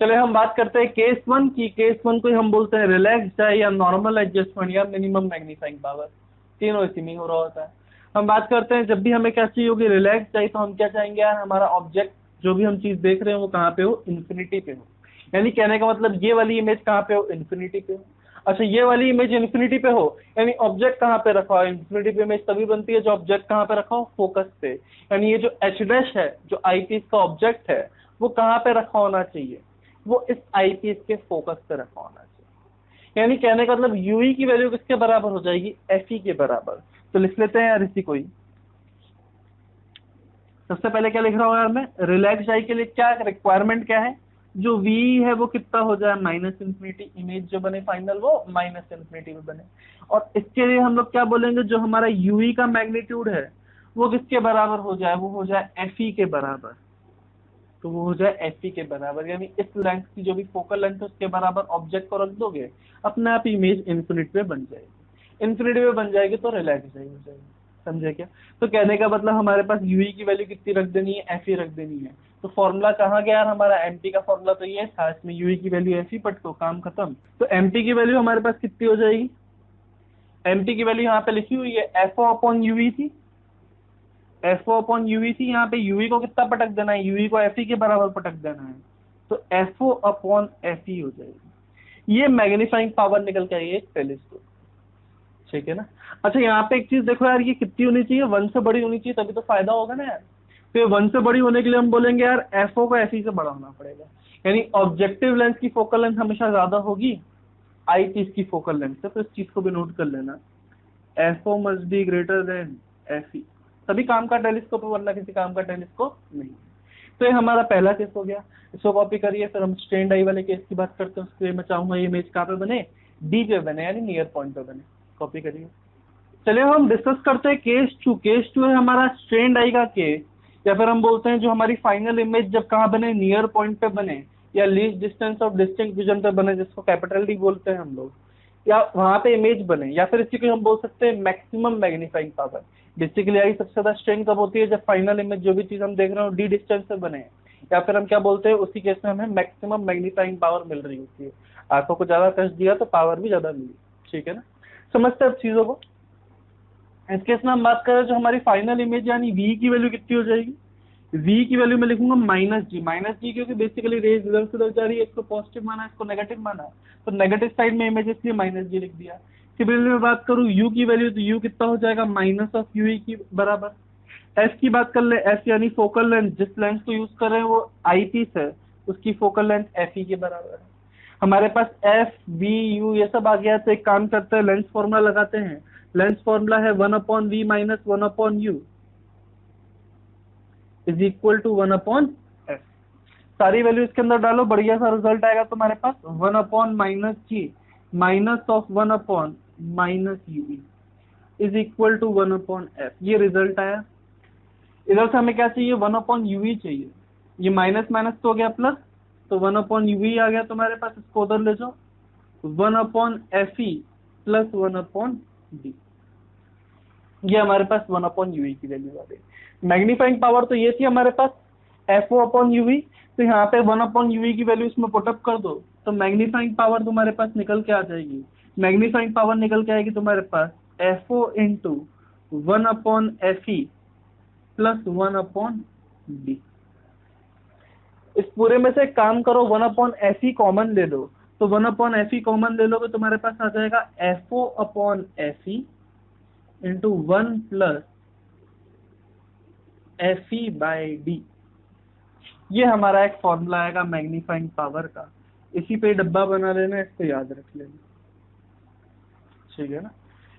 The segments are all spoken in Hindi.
चले हम बात करते हैं केस वन की। केस वन को हम बोलते हैं रिलैक्स्ड है या नॉर्मल एडजस्टमेंट या मिनिमम मैग्नीफाइंग पावर, तीनों इसी में हो रहा होता है। हम बात करते हैं जब भी हमें क्या चाहिए होगी, रिलैक्स चाहिए, तो हम क्या चाहेंगे यार, हमारा ऑब्जेक्ट जो भी हम चीज देख रहे हो वो कहाँ पे हो, इन्फिनिटी पे हो। यानी कहने का मतलब ये वाली इमेज कहाँ पे हो, इन्फिनिटी पे हो। अच्छा ये वाली इमेज इन्फिनिटी पे हो, यानी ऑब्जेक्ट कहाँ पे रखा हो, इन्फिनिटी पे इमेज तभी बनती है जो ऑब्जेक्ट कहाँ पे रखा हो, फोकस पे। यानी ये जो एच डैश है, जो आईपीस का ऑब्जेक्ट है, वो कहाँ पे रखा होना चाहिए, वो इस आईपीस के फोकस पे रखा होना चाहिए। यानी कहने का मतलब यूई की वैल्यू किसके बराबर हो जाएगी, एफई के बराबर। तो लिख लेते हैं यार इसी को ही। सबसे पहले क्या लिख रहा हूँ यार मैं, रिलैक्स आई के लिए क्या रिक्वायरमेंट क्या है, जो वी है वो कितना हो जाए, माइनस इन्फिनिटी, इमेज जो बने फाइनल वो माइनस इन्फिनिटी में बने। और इसके लिए हम लोग क्या बोलेंगे, जो हमारा यूई का मैग्नीट्यूड है वो किसके बराबर हो जाए, वो हो जाए एफई के बराबर। तो वो हो जाए एफई के बराबर, यानी इस लेंथ की जो भी फोकल लेंथ है उसके बराबर ऑब्जेक्ट को रख दोगे, अपने आप इमेज इन्फिनिटी में बन जाएगी। इन्फिनिटी में बन जाएगी तो रिलैक्स हो जाएगी। समझे क्या? तो कहने का मतलब हमारे पास यूई की वैल्यू कितनी रख देनी है, एफई रख देनी है। तो फॉर्मूला कहाँ गया यार हमारा, एमपी का फॉर्मूला तो ये था, इसमें यूई की वैल्यू एफई पट को काम खत्म। तो एमपी की वैल्यू हमारे पास कितनी हो जाएगी, एमपी की वैल्यू यहाँ पे लिखी हुई है, एफओ अपॉन यूवी थी, एफओ अपॉन यूवी थी। यहाँ पे यूवी को कितना पटक देना है, यूवी को एफई के बराबर पटक देना है, तो एफओ अपॉन एफई हो जाएगी। ये मैग्नीफाइंग पावर निकल के आई है टेलीस्कोप। ठीक है ना? अच्छा यहाँ पे एक चीज देखो यार, ये कितनी होनी चाहिए, 1 से बड़ी होनी चाहिए, तभी तो फायदा होगा ना यार। तो 1 से बड़ी होने के लिए हम बोलेंगे यार एफओ को एफई से बड़ा होना पड़ेगा। यानी ऑब्जेक्टिव लेंस की फोकल लेंथ हमेशा ज्यादा होगी आई चीज की फोकल लेंथ से, तो इस चीज को भी नोट कर लेना, FO must be greater than FE, तभी काम का टेलीस्कोप है, वरना किसी काम का टेलीस्कोप नहीं। तो ये हमारा पहला केस हो गया, इसको कॉपी करिए। फिर हम स्ट्रेन आई वाले केस की बात करते हैं। उसके लिए मैं चाहूंगा ये इमेज कहाँ पे बने, डी पे बने, यानी नियर पॉइंट पे बने। कॉपी करिए। चलिए हम डिस्कस करते हैं केस टू। केस टू है हमारा स्ट्रेन आई का केस, या फिर हम बोलते हैं जो हमारी फाइनल इमेज जब कहाँ बने, नियर पॉइंट पे बने, या least distance of distinct vision पे बने, जिसको कैपिटल डी बोलते हैं हम लोग, या वहां पे इमेज बने, या फिर इसी को हम बोल सकते हैं maximum magnifying power. Basically I सबसे ज्यादा स्ट्रेन कब होती है, जब फाइनल इमेज जो भी चीज हम देख रहे हो डी डिस्टेंस से बने, या फिर हम क्या बोलते हैं उसी केस में हमें मैक्सिमम मैग्नीफाइंग पावर मिल रही होती है। आंखों को ज्यादा कष्ट दिया तो पावर भी ज्यादा मिली। ठीक है ना? समझते हैं अब चीजों को। इस केस में हम बात करें जो हमारी फाइनल इमेज यानी वी की वैल्यू कितनी हो जाएगी, वी की वैल्यू मैं लिखूंगा माइनस जी। माइनस जी क्योंकि बेसिकली रेज इधर से उधर जा रही है, इसको पॉजिटिव माना, इसको नेगेटिव माना, तो नेगेटिव साइड में इमेज इसलिए माइनस जी लिख दिया। सिमिलरली मैं बात करूं यू की वैल्यू, तो यू कितना हो जाएगा, माइनस ऑफ यू की बराबर। एफ की बात कर ले, एफ यानी फोकल लेंथ, जिस लेंस को यूज कर रहे हैं वो आई पीस है, उसकी फोकल लेंथ एफ ई के बराबर है। हमारे पास एफ वी यू ये सब आ गया, तो एक काम करते हैं लेंस फॉर्मूला लगाते हैं। लेंस फॉर्मूला है 1 upon v minus 1 upon u is equal to 1 upon f. सारी वैल्यू इसके अंदर डालो, बढ़िया सा रिजल्ट आएगा तुम्हारे पास, 1 upon minus g minus of 1 upon minus u is equal to 1 upon f. ये रिजल्ट आया। इधर से हमें क्या चाहिए, 1 अपॉन यूवी चाहिए। ये माइनस माइनस तो हो गया प्लस, तो 1 अपॉन यूवी आ गया तुम्हारे पास, इसको उधर ले जाओ, 1 upon F E plus 1 upon D. ये हमारे पास 1 अपॉन यूवी की वैल्यू आ गई। मैग्नीफाइंग पावर तो ये थी हमारे पास एफ ओ अपॉन यूवी, तो यहाँ पे 1 अपॉन यूवी की वैल्यू इसमें पुटअप कर दो, तो मैग्नीफाइंग पावर तुम्हारे पास निकल के आ जाएगी। मैग्नीफाइंग पावर निकल के आएगी तुम्हारे पास F O into 1 upon F E plus 1 upon D. इस पूरे में से एक काम करो, 1 अपॉन एफ ई कॉमन ले लो, तो 1 अपॉन एफ ई कॉमन ले लोगे तुम्हारे पास आ जाएगा f o upon F e into 1 plus f e by d. ये हमारा एक फॉर्मूला आएगा मैग्नीफाइंग पावर का, इसी पे डब्बा बना लेना, इसको याद रख लेना। ठीक है ना?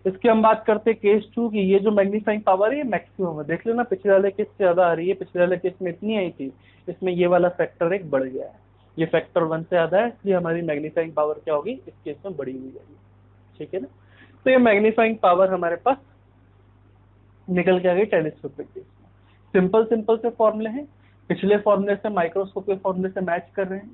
इसकी हम बात करते हैं केस टू की। ये जो मैग्नीफाइंग पावर है ये मैक्सिमम है, देख लेना पिछले वाले केस से ज्यादा आ रही है। पिछले वाले केस में इतनी आई थी, इसमें ये वाला फैक्टर एक बढ़ गया है, ये फैक्टर 1 से ज्यादा है, इसलिए हमारी मैग्नीफाइंग पावर क्या होगी, इस केस में बड़ी हुई जाएगी। ठीक है ना? तो ये मैग्नीफाइंग पावर हमारे पास निकल के आ गई टेलीस्कोपिक केस में। सिंपल सिंपल से फॉर्मूले हैं, पिछले फॉर्मूले से माइक्रोस्कोप के फॉर्मूले से मैच कर रहे हैं।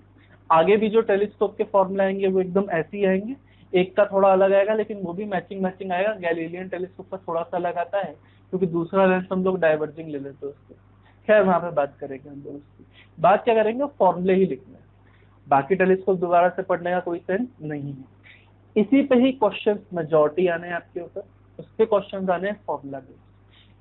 आगे भी जो टेलीस्कोप के फॉर्मूले आएंगे वो एकदम ऐसे ही आएंगे, एक का थोड़ा अलग आएगा, लेकिन वो भी मैचिंग आएगा। गैलीलियन टेलीस्कोप का थोड़ा सा अलग आता है, क्योंकि दूसरा लेंस हम लोग डाइवर्जिंग ले लेते हैं उसके। खैर वहां पे बात करेंगे हम लोग उसकी। बात क्या करेंगे, फॉर्मूले ही लिखना है। बाकी टेलीस्कोप दोबारा से पढ़ने का कोई सेंस नहीं है। इसी पे ही क्वेश्चन मेजॉरिटी आने हैं आपके ऊपर, उसके क्वेश्चन आने हैं फॉर्मूला बेस्ड।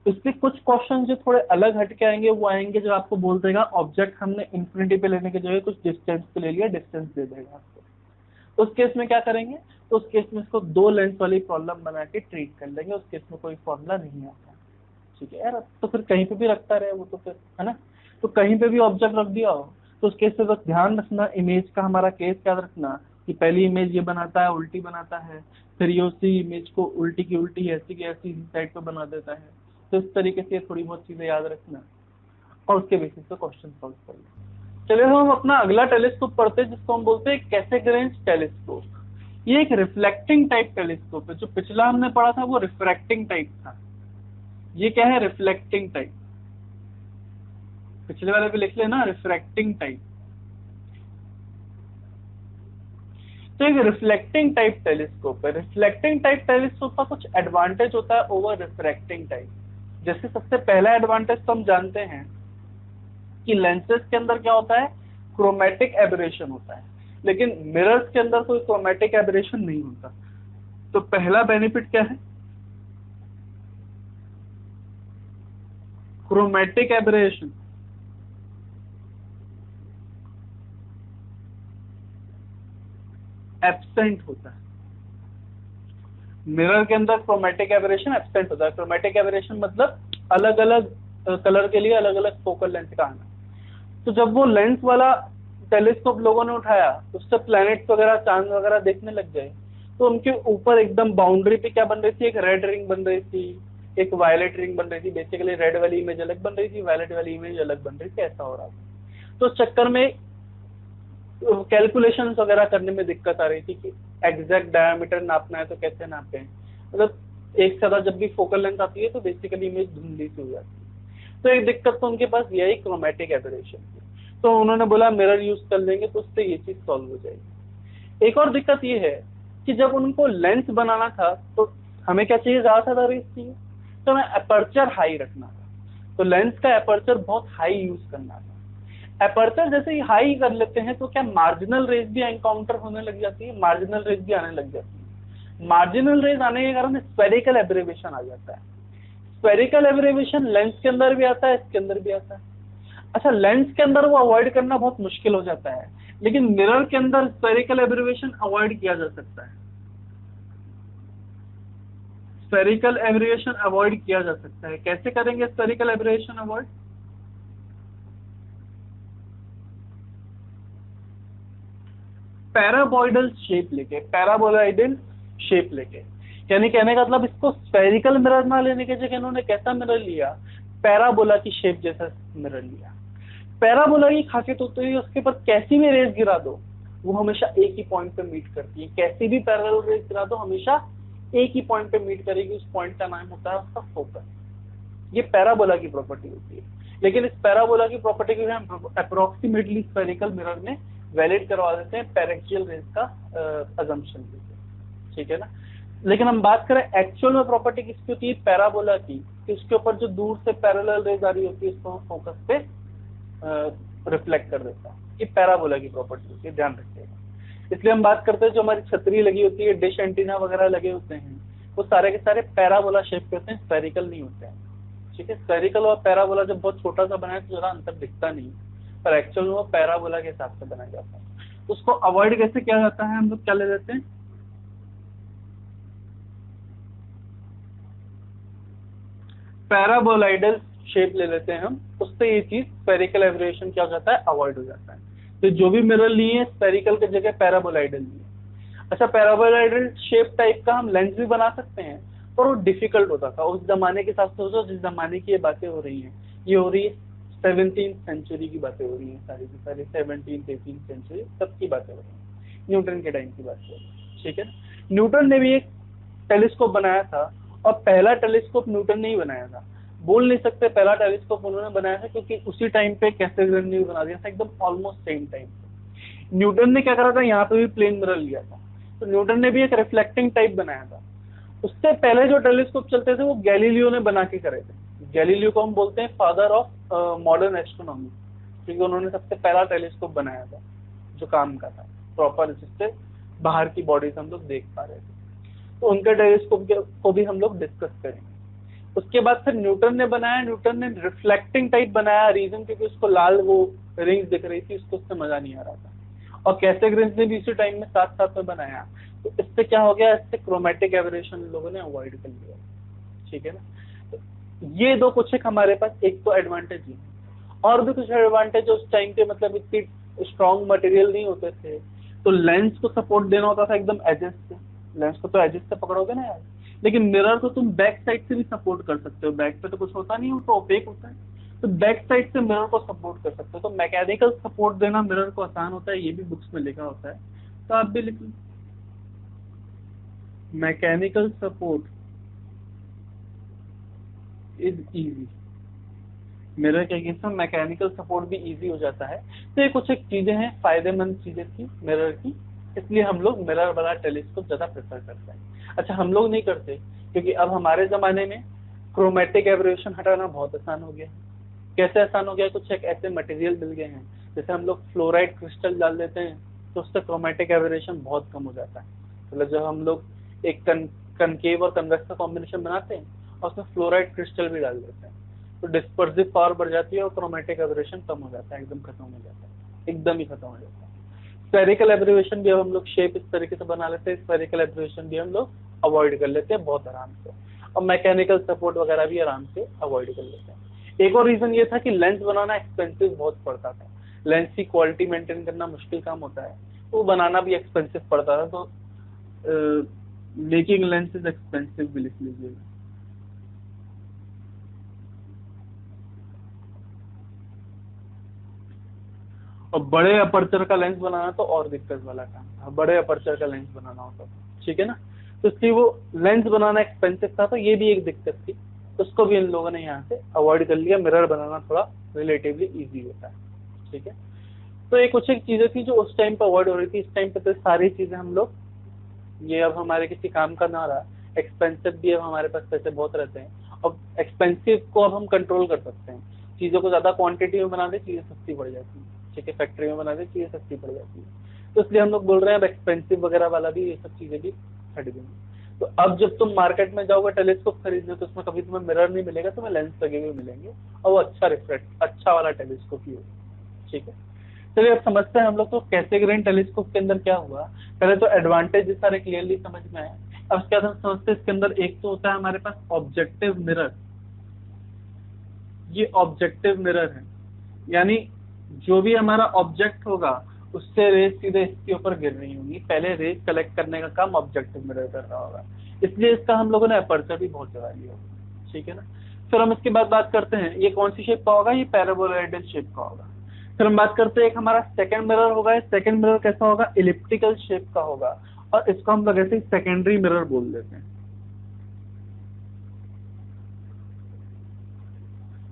इससे कुछ क्वेश्चन जो थोड़े अलग हट के आएंगे वो आएंगे जो आपको बोल देगा ऑब्जेक्ट हमने इंफिनिटी पे लेने के जगह कुछ डिस्टेंस पे ले लिया, डिस्टेंस दे देगा आपको। तो उस केस में क्या करेंगे, तो उस केस में इसको 2 लेंस वाली प्रॉब्लम बना के ट्रीट कर लेंगे, उस केस में कोई फॉर्मूला नहीं आता। ठीक है यार, तो फिर कहीं पे भी रखता रहे वो, तो फिर है ना, तो कहीं पे भी ऑब्जेक्ट रख दिया हो तो उस केस से बस ध्यान रखना, इमेज का हमारा केस याद रखना कि पहली इमेज ये बनाता है, उल्टी बनाता है, फिर ये उसी इमेज को उल्टी की उल्टी ऐसी की ऐसी साइड पे बना देता है। तो इस तरीके से थोड़ी बहुत चीजें याद रखना और उसके बेसिस पे क्वेश्चन सॉल्व करना। चलिए हम अपना अगला टेलीस्कोप पढ़ते हैं जिसको हम बोलते हैं कैसेग्रेंज टेलीस्कोप। ये एक रिफ्लेक्टिंग टाइप टेलीस्कोप है। जो पिछला हमने पढ़ा था वो रिफ्रैक्टिंग टाइप था, ये क्या है, रिफ्लेक्टिंग टाइप। पिछले वाले पे लिख लेना रिफ्रैक्टिंग टाइप। तो एक रिफ्लेक्टिंग टाइप टेलीस्कोप है। रिफ्लेक्टिंग टाइप टेलीस्कोप का कुछ एडवांटेज होता है ओवर रिफ्रैक्टिंग टाइप। जैसे सबसे पहला एडवांटेज तो हम जानते हैं कि लेंसेज के अंदर क्या होता है, क्रोमेटिक एबरेशन होता है, लेकिन मिरर्स के अंदर कोई क्रोमेटिक एबरेशन नहीं होता। तो पहला बेनिफिट क्या है, क्रोमेटिक एबरेशन। एब्सेंट होता है मिरर के अंदर, क्रोमेटिक एबरेशन एब्सेंट होता है। क्रोमेटिक एबरेशन मतलब अलग अलग कलर के लिए अलग अलग फोकल लेंथ का आना। तो जब वो लेंस वाला टेलीस्कोप लोगों ने उठाया उससे प्लैनेट्स वगैरह चांद वगैरह देखने लग गए, तो उनके ऊपर एकदम बाउंड्री पे क्या बन रही थी, एक रेड रिंग बन रही थी, एक वायलेट रिंग बन रही थी। बेसिकली रेड वाली इमेज अलग बन रही थी, वायलेट वाली इमेज अलग बन रही थी, ऐसा हो रहा था। तो उस चक्कर में कैलकुलेशन वगैरह करने में दिक्कत आ रही थी कि एग्जैक्ट डायमीटर नापना है तो कैसे नापे। मतलब एक साथ जब भी फोकल लेंथ आती है तो बेसिकली इमेज धुंधली सी हो जाती है। तो एक दिक्कत तो उनके पास यही क्रोमेटिक एबरेशन थी। तो उन्होंने बोला मिरर यूज कर लेंगे तो उससे ये चीज सॉल्व हो जाएगी। एक और दिक्कत ये है कि जब उनको लेंस बनाना था तो हमें क्या चाहिए, ज्यादा रेस चाहिए, तो हमें अपर्चर हाई रखना था। तो लेंस का अपर्चर बहुत हाई यूज करना था। अपर्चर जैसे ही हाई कर लेते हैं तो क्या मार्जिनल रेज भी एनकाउंटर होने लग जाती है, मार्जिनल रेज भी आने लग जाती है। मार्जिनल रेज आने के कारण स्फेरिकल एब्रेविएशन आ जाता है। स्फेरिकल एब्रेविएशन लेंस के अंदर भी आता है, इसके अंदर भी आता है। अच्छा, लेंस के अंदर वो अवॉइड करना बहुत मुश्किल हो जाता है, लेकिन मिरर के अंदर स्फेरिकल एब्रेविएशन अवॉइड किया जा सकता है। स्फेरिकल एब्रेविएशन अवॉइड किया जा सकता है। कैसे करेंगे स्फेरिकल एब्रेविएशन अवॉइड, पैराबॉइडल शेप लेके, पैराबोलाइडल शेप लेके। यानी कहने का मतलब इसको स्फेरिकल मिरर ना लेने के जगह इन्होंने कैसा मिरर लिया, पैराबोला की शेप जैसा मिरर लिया। पैराबोला की खासियत होती है उसके ऊपर कैसी भी रेज गिरा दो वो हमेशा एक ही पॉइंट पे मीट करती है। कैसी भी पैरेलल रेज गिरा दो हमेशा एक ही पॉइंट पे मीट करेगी। उस पॉइंट का नाम होता है उसका फोकस। ये पैराबोला की प्रॉपर्टी होती है। लेकिन इस पैराबोला की प्रॉपर्टी को हम अप्रोक्सीमेटली स्फेरिकल मिरर में वैलिड करवा देते हैं पैरेक्सियल रेज का अजम्पशन लेके, ठीक है ना। लेकिन हम बात करें एक्चुअल में प्रॉपर्टी किसकी होती है, पैराबोला की, कि उसके ऊपर जो दूर से पैरेलल रेज आ रही होती है उसको हम फोकस पे रिफ्लेक्ट कर देता है। ये पैराबोला की प्रॉपर्टी होती है, ध्यान रखिएगा। इसलिए हम बात करते हैं जो हमारी छतरी लगी होती है, डिश एंटीना वगैरह लगे होते हैं, वो सारे के सारे पैराबोला शेप के होते हैं, स्फेरिकल नहीं होते हैं, ठीक है। स्फेरिकल और पैराबोला जब बहुत छोटा सा बनाए तो ज्यादा अंतर दिखता नहीं, पर एक्चुअल में वो पैराबोला के हिसाब से बनाया जाता है। उसको अवॉइड कैसे किया जाता है, हम लोग क्या ले लेते हैं, पैराबोलाइडल शेप ले लेते हैं हम, उससे ये चीज स्फेरिकल एब्रेविएशन क्या हो जाता है, अवॉइड हो जाता है। तो जो भी मिरर लिए हैं स्फेरिकल की जगह पैराबोलाइडल लिए। अच्छा, पैराबोलाइडल शेप टाइप का हम लेंस भी बना सकते हैं, पर वो डिफिकल्ट होता था उस जमाने के हिसाब से। सोचो जिस जमाने की ये बातें हो रही हैं, ये हो रही है 17th सेंचुरी की बातें हो रही हैं, सारी की सारी 17th 18th सेंचुरी तब की बातें हो रही हैं, न्यूटन के टाइम की बात हो रही है, ठीक है। न्यूटन ने भी एक टेलीस्कोप बनाया था, और पहला टेलीस्कोप न्यूटन ने ही बनाया था। बोल नहीं सकते पहला टेलीस्कोप उन्होंने बनाया था, क्योंकि उसी टाइम पे कैसेग्रेन ने बना दिया था, एकदम ऑलमोस्ट सेम टाइम पे। न्यूटन ने क्या करा था, यहाँ पे भी प्लेन मिरर लिया था, तो न्यूटन ने भी एक रिफ्लेक्टिंग टाइप बनाया था। उससे पहले जो टेलीस्कोप चलते थे वो गैलीलियो ने बना के करे थे। गैलीलियो को हम बोलते हैं फादर ऑफ मॉडर्न एस्ट्रोनॉमी, क्योंकि उन्होंने सबसे पहला टेलीस्कोप बनाया था। जो काम कर रहा है प्रॉपर, जिससे बाहर की बॉडीज हम लोग देख पा रहे थे। तो उनके टेलीस्कोप को भी हम लोग डिस्कस करेंगे। उसके बाद फिर न्यूटन ने बनाया, न्यूटन ने रिफ्लेक्टिंग टाइप बनाया, रीजन क्योंकि उसको लाल वो रिंग्स दिख रही थी, उसको उससे मजा नहीं आ रहा था। और कैसेग्रेन्स ने भी इसी टाइम में साथ साथ में बनाया। तो इससे क्या हो गया, इससे क्रोमेटिक एबरेशन लोगों ने अवॉइड कर लिया। ठीक है ना, तो ये दो कुछ एक हमारे पास एक तो एडवांटेज ही है। और भी कुछ एडवांटेज उस टाइम पे, मतलब इतनी स्ट्रॉन्ग मटेरियल नहीं होते थे, तो लेंस को सपोर्ट देना होता था एकदम एजेस से। लेंस को तो एजेस से पकड़ोगे ना यार, लेकिन मिरर को तुम बैक साइड से भी सपोर्ट कर सकते हो। बैक पे तो कुछ होता नहीं, वो तो ओपेक होता है, तो बैक साइड से मिरर को सपोर्ट कर सकते हो। तो मैकेनिकल सपोर्ट देना मिरर को आसान होता है, ये भी बुक्स में लिखा होता है, तो आप भी लिख लो। Mechanical support is easy, mirror के केस में मैकेनिकल सपोर्ट भी इजी हो जाता है। तो ये कुछ एक चीजें हैं फायदेमंद चीजें थी मिरर की, इसलिए हम लोग मिरर वाला टेलीस्कोप ज्यादा प्रेफर करते हैं। अच्छा, हम लोग नहीं करते क्योंकि अब हमारे जमाने में क्रोमेटिक एबरेशन हटाना बहुत आसान हो गया। कैसे आसान हो गया, कुछ एक ऐसे मटेरियल मिल गए हैं, जैसे हम लोग फ्लोराइड क्रिस्टल डाल देते हैं तो उससे क्रोमेटिक एबरेशन बहुत कम हो जाता है। मतलब जब हम लोग एक कनकेव और कन्वेक्स का कॉम्बिनेशन बनाते हैं और उसमें फ्लोराइड क्रिस्टल भी डाल देते हैं, तो डिस्पर्सिव पावर बढ़ जाती है और क्रोमेटिक एबरेशन कम हो जाता है, एकदम खत्म हो जाता है, एकदम ही खत्म हो जाता है। स्फेरिकल एब्रेविएशन भी अब हम लोग शेप इस तरीके से बना लेते हैं, स्फेरिकल एब्रेविएशन भी हम लोग अवॉइड कर लेते हैं बहुत आराम से, और मैकेनिकल सपोर्ट वगैरह भी आराम से अवॉइड कर लेते हैं। एक और रीजन ये था कि लेंस बनाना एक्सपेंसिव बहुत पड़ता था, लेंस की क्वालिटी मेंटेन करना मुश्किल काम होता है, वो बनाना भी एक्सपेंसिव पड़ता था। तो मेकिंग लेंस इज एक्सपेंसिव भी लिख लीजिएगा। और बड़े अपर्चर का लेंस बनाना तो और दिक्कत वाला काम था, बड़े अपर्चर का लेंस बनाना होता था। ठीक है ना, तो इसलिए वो लेंस बनाना एक्सपेंसिव था, तो ये भी एक दिक्कत थी, उसको भी इन लोगों ने यहाँ से अवॉइड कर लिया। मिरर बनाना थोड़ा रिलेटिवली इजी होता है। ठीक है, तो ये कुछ एक चीजें थी जो उस टाइम पे अवॉइड हो रही थी। इस टाइम पे तो सारी चीजें हम लोग, ये अब हमारे किसी काम का ना रहा, एक्सपेंसिव भी अब हमारे पास पैसे बहुत रहते हैं, अब एक्सपेंसिव को अब हम कंट्रोल कर सकते हैं, चीजों को ज्यादा क्वांटिटी में बना दे, चीजें सस्ती पड़ जाती है। ठीक है, फैक्ट्री में बना दे, चीजें सस्ती पड़ जाती है, तो इसलिए हम लोग बोल रहे हैं अब एक्सपेंसिव वगैरह वाला भी, ये सब चीजें भी हट गई। तो अब जब तुम मार्केट में जाओगे टेलीस्कोप खरीदने, तो उसमें कभी तुम्हें मिरर नहीं मिलेगा, तुम्हें लेंस लगे हुए मिलेंगे, और वो अच्छा रिफ्लेक्ट, अच्छा वाला टेलीस्कोप ही होगा। ठीक है, चलिए अब समझते हैं हम लोग तो कैसेग्रेन टेलीस्कोप के अंदर क्या हुआ। पहले तो एडवांटेज सारे क्लियरली समझ में आए। अब इसके बाद हम समझते हैं इसके अंदर एक तो होता है हमारे पास ऑब्जेक्टिव मिरर। ये ऑब्जेक्टिव मिरर है, यानी जो भी हमारा ऑब्जेक्ट होगा उससे रेज सीधे इसके ऊपर गिर रही होंगी, पहले रेज कलेक्ट करने का काम ऑब्जेक्टिव मिरर कर रहा होगा, इसलिए इसका हम लोगों ने अपर्चर भी बहुत जगह लिया होगा। ठीक है ना, फिर हम इसके बाद बात करते हैं ये कौन सी शेप का होगा, ये पैराबोलॉइडल शेप का होगा। फिर हम बात करते हैं एक हमारा सेकंड मिरर होगा, सेकंड मिरर कैसा होगा, इलिप्टिकल शेप का होगा, और इसको हम लोग ऐसे सेकेंडरी मिरर बोल देते हैं।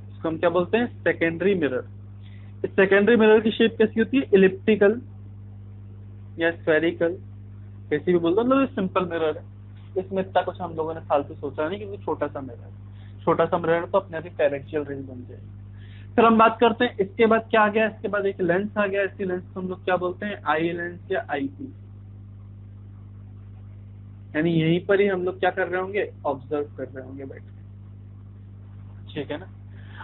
इसको हम क्या बोलते हैं, सेकेंडरी मिरर। इस सेकेंडरी मिरर की शेप कैसी होती है, इलिप्टिकल या स्फेरिकल, कैसी भी बोल दो, मतलब सिंपल मिरर है, इसमें इतना कुछ हम लोगों ने फालतू सोचा नहीं, क्योंकि छोटा सा मिरर है, छोटा सा मिरर तो अपने आप ही पैरेक्सियल रेंज बन जाएगी। फिर हम बात करते हैं इसके बाद क्या आ गया, इसके बाद एक लेंस आ गया, इसी लेंस को हम लोग क्या बोलते हैं, आई लेंस या आई पीस, यानी यहीं पर ही हम लोग क्या कर रहे होंगे, ऑब्जर्व कर रहे होंगे बैठ के। ठीक है ना,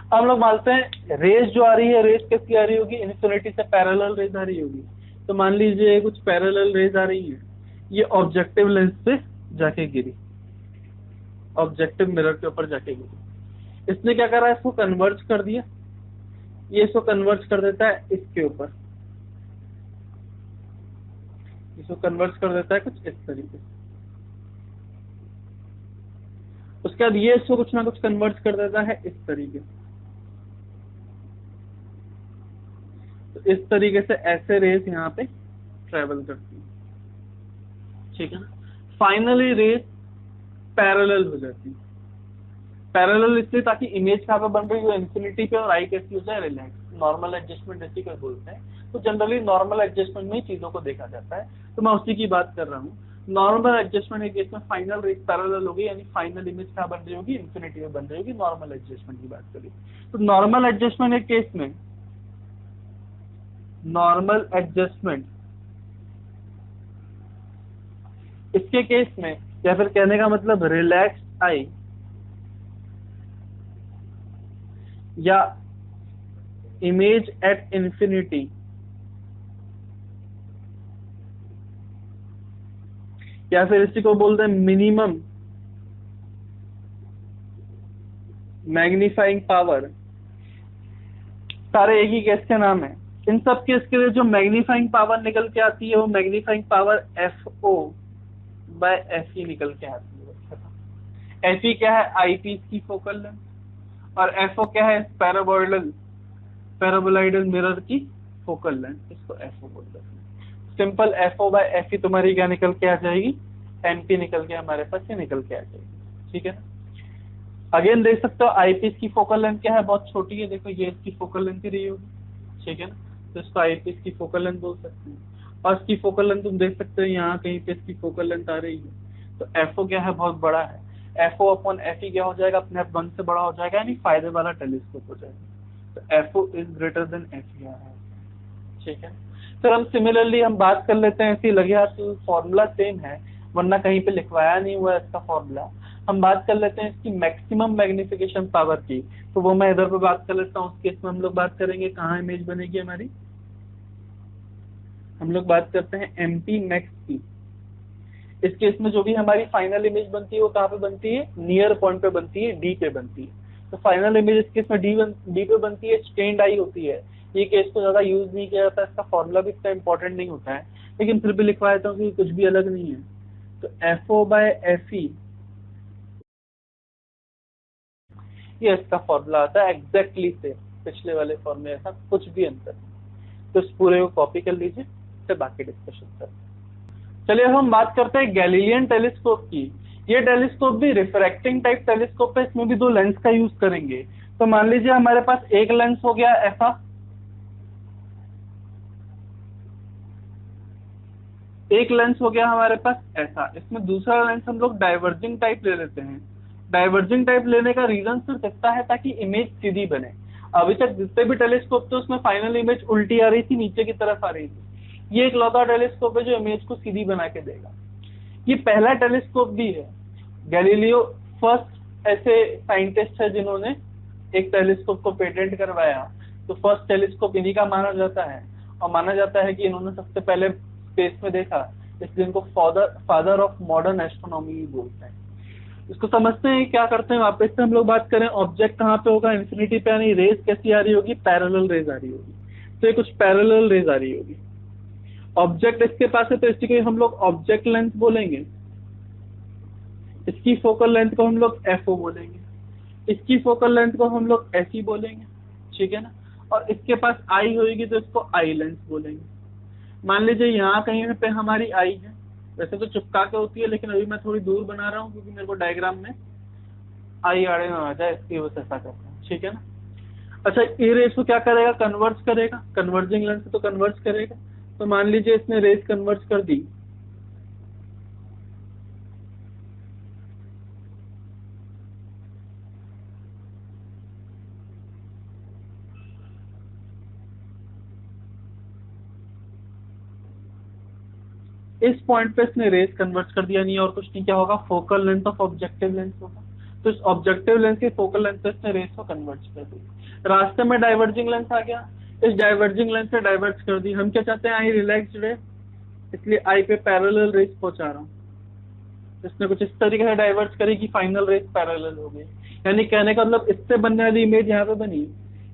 अब हम लोग मानते हैं रेज जो आ रही है, रेज कैसी आ रही होगी, इन्फिनिटी से पैरेलल रेज आ रही होगी। तो मान लीजिए कुछ पैरेलल रेज आ रही है, ये ऑब्जेक्टिव लेंस पे जाके गिरी, ऑब्जेक्टिव मिरर के ऊपर जाके गिरी, इसने क्या करा, इसको कन्वर्ज कर दिया, ये इसको कन्वर्ज कर देता है इसके ऊपर, इसको कन्वर्ज कर देता है कुछ इस तरीके से, उसके बाद ये इसको कुछ ना कुछ कन्वर्ज कर देता है इस तरीके से। तो इस तरीके से ऐसे रेस यहाँ पे ट्रेवल करती है। ठीक है ना, फाइनली रेस पैरेलल हो जाती है। पैरेलल इसलिए ताकि इमेज कहाँ पे बन रही है, इन्फिनिटी पे, और आई कैसी हो जाए, रिलैक्स, नॉर्मल एडजस्टमेंट जैसी कोई बोलते हैं। तो जनरली नॉर्मल एडजस्टमेंट में ही चीजों को देखा जाता है, तो मैं उसी की बात कर रहा हूँ। नॉर्मल एडजस्टमेंट के केस में फाइनल रेस पैरेलल होगी, यानी फाइनल इमेज कहाँ बन रही होगी, इन्फिनिटी में बन रही होगी। नॉर्मल एडजस्टमेंट की बात करिए तो नॉर्मल एडजस्टमेंट के केस में नॉर्मल एडजस्टमेंट, इसके केस में, या फिर कहने का मतलब रिलैक्स्ड आई या इमेज एट इंफिनिटी, या फिर इसी को बोलते हैं मिनिमम मैग्नीफाइंग पावर, सारे एक ही केस के नाम है। इन सब केस के लिए जो मैग्नीफाइंग पावर निकल के आती है वो magnifying power FO by FE निकल के आती है। FE क्या है, आईपीस की फोकल लेंथ, और FO क्या है, पैराबोलाइडल मिरर की फोकल लेंथ, इसको FO बोलते हैं। सिंपल FO बाय FE तुम्हारी क्या निकल के आ जाएगी, MP निकल के हमारे पास ये निकल के आ जाएगी, ठीक है ना। अगेन देख सकते हो आईपीस की फोकल लेंथ क्या है, बहुत छोटी है, देखो ये इसकी फोकल लेंथ ही रही होगी, ठीक है ना, तो इसको आईपीस की फोकल लेंथ बोल सकते हैं। और इसकी फोकल लेंथ तुम देख सकते हो यहाँ कहीं पे इसकी फोकल लेंथ आ रही है, तो FO क्या है, बहुत बड़ा है, FO अपॉन FE क्या हो जाएगा, अपने आप 1 से बड़ा हो जाएगा, यानी फायदे वाला टेलीस्कोप हो जाएगा, तो FO is greater than FE आ रहा है, ठीक है। फिर हम सिमिलरली हम बात कर लेते हैं, ऐसी लगे हाथ फॉर्मूला सेम है वरना कहीं पे लिखवाया नहीं हुआ है इसका फॉर्मूला। हम बात कर लेते हैं इसकी मैक्सिमम मैग्निफिकेशन पावर की, तो वो मैं इधर पे बात कर लेता हूँ। उस केस में हम लोग बात करेंगे कहाँ इमेज बनेगी हमारी, हम लोग बात करते हैं MP मैक्स की। इस केस में जो भी हमारी फाइनल इमेज बनती है वो कहाँ पे बनती है, नियर पॉइंट पे बनती है, D पे बनती है। तो फाइनल इमेज इस केस में D पे बनती है, स्टेन्ड आई होती है। ये केस को ज्यादा यूज नहीं किया जाता, इसका फॉर्मूला भी इतना इंपॉर्टेंट नहीं होता है, लेकिन फिर भी लिखवा देता हूँ क्योंकि कुछ भी अलग नहीं है। तो FO बाय FE ये इसका फॉर्मूला आता है एग्जैक्टली से पिछले वाले फॉर्मूले ऐसा कुछ भी अंतर नहीं। तो इस पूरे को कॉपी कर लीजिए, फिर बाकी डिस्कशन करते हैं। चलिए अब हम बात करते हैं गैलीलियन टेलीस्कोप की। ये टेलीस्कोप भी रिफ्रैक्टिंग टाइप टेलीस्कोप है, इसमें भी 2 लेंस का यूज करेंगे। तो मान लीजिए हमारे पास एक लेंस हो गया ऐसा, एक लेंस हो गया हमारे पास ऐसा, इसमें दूसरा लेंस हम लोग डाइवर्जिंग टाइप ले लेते हैं। डाइवर्जिंग टाइप लेने का रीजन सिर्फ इतना है ताकि इमेज सीधी बने। अभी तक जितने भी टेलीस्कोप थे उसमें फाइनल इमेज उल्टी आ रही थी, नीचे की तरफ आ रही थी। ये एक लौता टेलीस्कोप है जो इमेज को सीधी बना के देगा। ये पहला टेलीस्कोप भी है। गैलीलियो फर्स्ट ऐसे साइंटिस्ट है जिन्होंने एक टेलीस्कोप को पेटेंट करवाया, तो फर्स्ट टेलीस्कोप इन्हीं का माना जाता है, और माना जाता है कि इन्होंने सबसे पहले स्पेस में देखा, इसलिए इनको फादर ऑफ मॉडर्न एस्ट्रोनॉमी भी बोलते हैं। इसको समझते हैं क्या करते हैं, वापस से हम लोग बात करें ऑब्जेक्ट कहाँ पे होगा, इंफिनिटी पे, यानी रेज कैसी आ रही होगी, पैरेलल रेज आ रही होगी। तो ये कुछ पैरेलल रेज आ रही होगी, ऑब्जेक्ट इसके पास है तो इसकी हम लोग ऑब्जेक्ट लेंथ बोलेंगे, इसकी फोकल लेंथ को हम लोग FO बोलेंगे, इसकी फोकल लेंथ को हम लोग SE बोलेंगे, ठीक है ना। और इसके पास आई होगी तो इसको आई लेंस बोलेंगे। मान लीजिए यहाँ कहीं पे हमारी आई है, वैसे तो चिपका के होती है लेकिन अभी मैं थोड़ी दूर बना रहा हूँ क्योंकि मेरे को डायग्राम में आई आड़े ना आ जाए, इसकी वजह से ऐसा करता हूँ, ठीक है ना। अच्छा, ये रेस को क्या करेगा, कन्वर्ज करेगा, कन्वर्जिंग लेंस तो कन्वर्ज करेगा। तो मान लीजिए इसने रेस कन्वर्ज कर दी, इस पॉइंट पे इसने रेस कन्वर्ट कर दिया, नहीं और कुछ नहीं, क्या होगा, focal length of objective lens होगा। तो इस ऑब्जेक्टिव लेंस के फोकल लेंथ पे इसने रेस को कन्वर्ट कर दी। रास्ते में डाइवर्जिंग लेंस आ गया, इस डाइवर्जिंग लेंस से डाइवर्ट कर दी। हम क्या चाहते हैं, आई रिलैक्स्ड रे, इसलिए आई पे पैरेलल रेस पहुंचा रहा हूँ। इसने कुछ इस तरीके से डाइवर्ट करी कि फाइनल रेस पैरेलल हो गई। यानी कहने का मतलब इससे बनने वाली इमेज यहाँ पे बनी,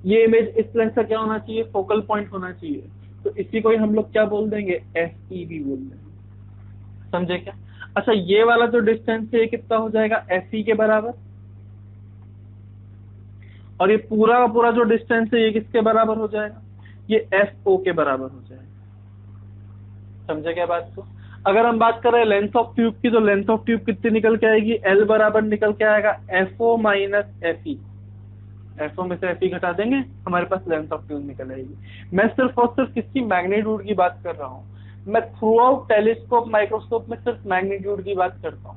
ये इमेज इस लेंस का क्या होना चाहिए, फोकल पॉइंट होना चाहिए। तो इसी को ही हम लोग क्या बोल देंगे, FEB बोल देंगे, समझे क्या। अच्छा, ये वाला जो डिस्टेंस है ये कितना हो जाएगा, FE के बराबर, और ये पूरा का पूरा जो डिस्टेंस है ये किसके बराबर हो जाएगा, ये FO के बराबर हो जाएगा। समझे क्या बात को। अगर हम बात करें लेंथ ऑफ ट्यूब की, तो लेंथ ऑफ ट्यूब कितनी निकल के आएगी, L बराबर निकल के आएगा FO माइनस FE। FO में से FE घटा देंगे, हमारे पास लेंथ ऑफ ट्यूब निकल आएगी। मैं सिर्फ और सिर्फ किसकी, मैग्नीट्यूड की बात कर रहा हूँ। मैं थ्रू आउट टेलीस्कोप माइक्रोस्कोप में सिर्फ मैग्नीट्यूड की बात करता हूँ,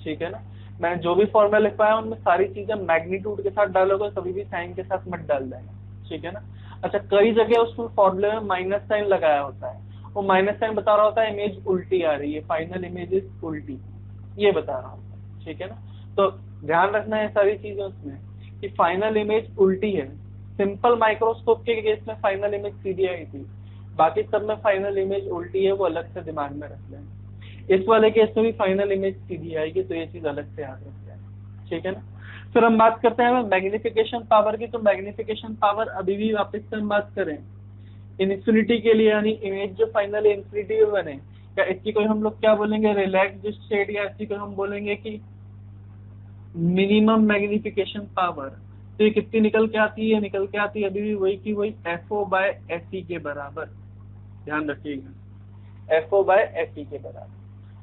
ठीक है ना। मैंने जो भी फॉर्मूला लिखवाया उनमें सारी चीजें मैग्नीट्यूड के साथ डालोगे, कभी भी साइन के साथ मत डाल देना, ठीक है ना। अच्छा, कई जगह उसमें फॉर्मूले में माइनस साइन लगाया होता है, वो माइनस साइन बता रहा होता है इमेज उल्टी आ रही है, फाइनल इमेज इज उल्टी, ये बता रहा होता है, ठीक है ना। तो ध्यान रखना है सारी चीजें उसमें कि फाइनल इमेज उल्टी है। सिंपल माइक्रोस्कोप के केस में फाइनल इमेज सीधी आई थी, बाकी सब में फाइनल इमेज उल्टी है, वो अलग से दिमाग में रख लें। इस वाले केस में भी फाइनल इमेज सीधी आएगी, तो ये चीज अलग से याद रख लें, ठीक है ना। फिर हम बात करते हैं मैग्निफिकेशन पावर की। तो मैग्निफिकेशन पावर अभी भी वापस से हम बात करें इन्फिनिटी के लिए, यानी इमेज जो फाइनली इन्फिनिटी में बने, या इसकी कोई हम लोग क्या बोलेंगे रिलैक्स्ड स्टेट, या इसकी कोई हम बोलेंगे कि मिनिमम मैग्निफिकेशन पावर। तो ये कितनी निकल के आती है, निकल के आती है अभी भी वही की वही FO/FE के बराबर, ध्यान रखिएगा, FO/FE के बराबर।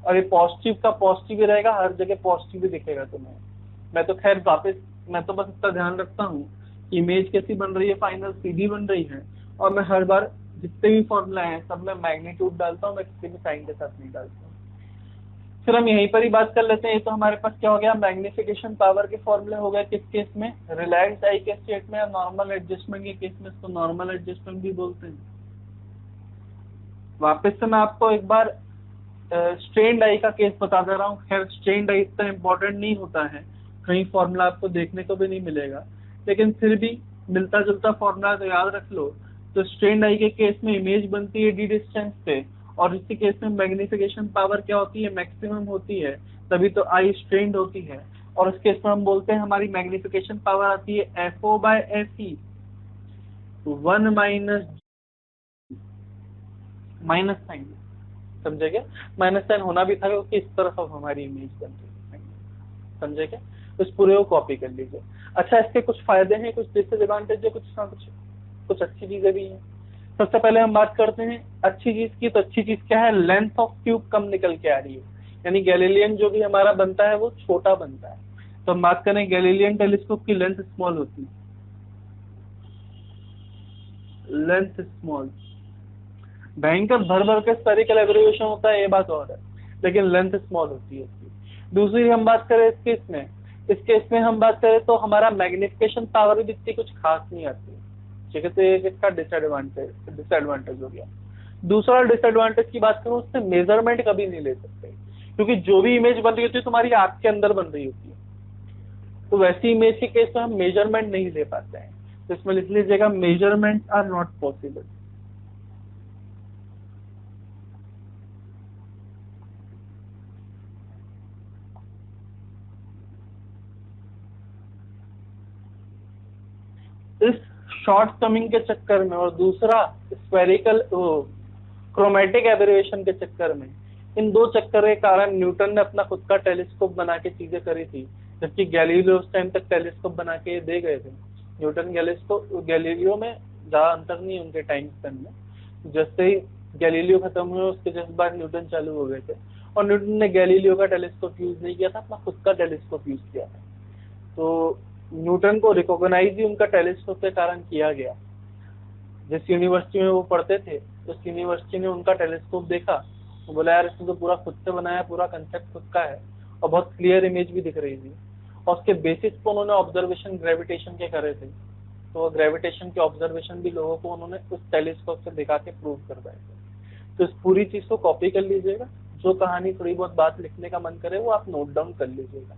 और ये पॉजिटिव का पॉजिटिव ही रहेगा, हर जगह पॉजिटिव ही दिखेगा तुम्हें। मैं तो खैर वापस, मैं तो बस इतना ध्यान रखता हूँ कि इमेज कैसी बन रही है, फाइनल सीधी बन रही है, और मैं हर बार जितने भी फॉर्मूला हैं सब में मैग्नीट्यूड डालता हूँ, मैं किसी भी साइन के साथ नहीं डालता हूँ। फिर हम यहीं पर ही बात कर लेते हैं। ये तो हमारे पास क्या हो गया, मैग्निफिकेशन पावर के फॉर्मूले हो गए, किस केस में, रिलैक्स्ड आई के स्टेट में, या नॉर्मल एडजस्टमेंट के केस में, इसको नॉर्मल एडजस्टमेंट भी बोलते हैं। वापस से मैं आपको एक बार स्ट्रेन्ड आई का केस बता दे रहा हूँ। खैर स्ट्रेन्ड आई इतना इम्पोर्टेंट नहीं होता है, कहीं फॉर्मूला आपको देखने को भी नहीं मिलेगा, लेकिन फिर भी मिलता जुलता फॉर्मूला तो याद रख लो। तो स्ट्रेन्ड आई के केस में इमेज बनती है डी डिस्टेंस पे, और इसी केस में मैग्निफिकेशन पावर क्या होती है, मैक्सिमम होती है, तभी तो आई स्ट्रेन्ड होती है। और इस केस में हम बोलते हैं हमारी मैग्निफिकेशन पावर आती है FO/FE, 1 माइनस साइन, समझे क्या, माइनस साइन होना भी था क्योंकि इस तरफ अब हमारी इमेज बन रही है, समझे क्या। तो इस पूरे को कॉपी कर लीजिए। अच्छा, इसके कुछ फायदे हैं, कुछ डिसएडवांटेज है, कुछ अच्छी चीजें भी हैं। सबसे पहले हम बात करते हैं अच्छी चीज की। तो अच्छी चीज क्या है, लेंथ ऑफ ट्यूब कम निकल के आ रही है, यानी गैलीलियन जो भी हमारा बनता है वो छोटा बनता है। तो हम बात करें गैलीलियन टेलीस्कोप की लेंथ स्मॉल होती है, लेंथ स्मॉल, भयंकर भर भर के स्फेरिकल एब्रीविएशन होता है, ये बात और है, लेकिन लेंथ स्मॉल होती है इसकी। दूसरी हम बात करें इस केस में हम बात करें तो हमारा मैग्निफिकेशन पावर भी इतनी कुछ खास नहीं आती, ठीक है। तो ये इसका डिसएडवांटेज हो गया। दूसरा डिसएडवांटेज की बात करूं, उससे मेजरमेंट कभी नहीं ले सकते, क्योंकि जो भी इमेज बन रही होती है तुम्हारी आंख के अंदर बन रही होती है, तो वैसी इमेज के केस में हम मेजरमेंट नहीं ले पाते हैं। तो इसमें लिख लीजिएगा मेजरमेंट आर नॉट पॉसिबल। इस शॉर्ट कमिंग के चक्कर में, और दूसरा स्फेरिकल क्रोमेटिक एब्रीविएशन के चक्कर में, इन दो चक्कर के कारण न्यूटन ने अपना खुद का टेलीस्कोप बना के चीजें करी थी, जबकि गैलीलियो उस टाइम तक टेलीस्कोप बना के दे गए थे। न्यूटन गैलीलियो में ज्यादा अंतर नहीं है उनके टाइम स्पेन में। जैसे ही गैलीलियो खत्म हुए उसके जस्ट बाद न्यूटन चालू हो गए थे, और न्यूटन ने गैलीलियो का टेलीस्कोप यूज नहीं किया था, अपना खुद का टेलीस्कोप यूज किया था। तो न्यूटन को रिकॉग्नाइज ही उनका टेलीस्कोप के कारण किया गया। जिस यूनिवर्सिटी में वो पढ़ते थे उस यूनिवर्सिटी ने उनका टेलीस्कोप देखा, वो बोला यार इसने तो पूरा खुद से बनाया, पूरा कंसेप्ट खुद का है, और बहुत क्लियर इमेज भी दिख रही थी। और उसके बेसिस पर उन्होंने ऑब्जर्वेशन ग्रेविटेशन के करे थे, तो ग्रेविटेशन के ऑब्जर्वेशन भी लोगों को उन्होंने उस टेलीस्कोप से दिखा के प्रूव करवाए थे। तो इस पूरी चीज को कॉपी कर लीजिएगा, जो कहानी थोड़ी बहुत बात लिखने का मन करे वो आप नोट डाउन कर लीजिएगा।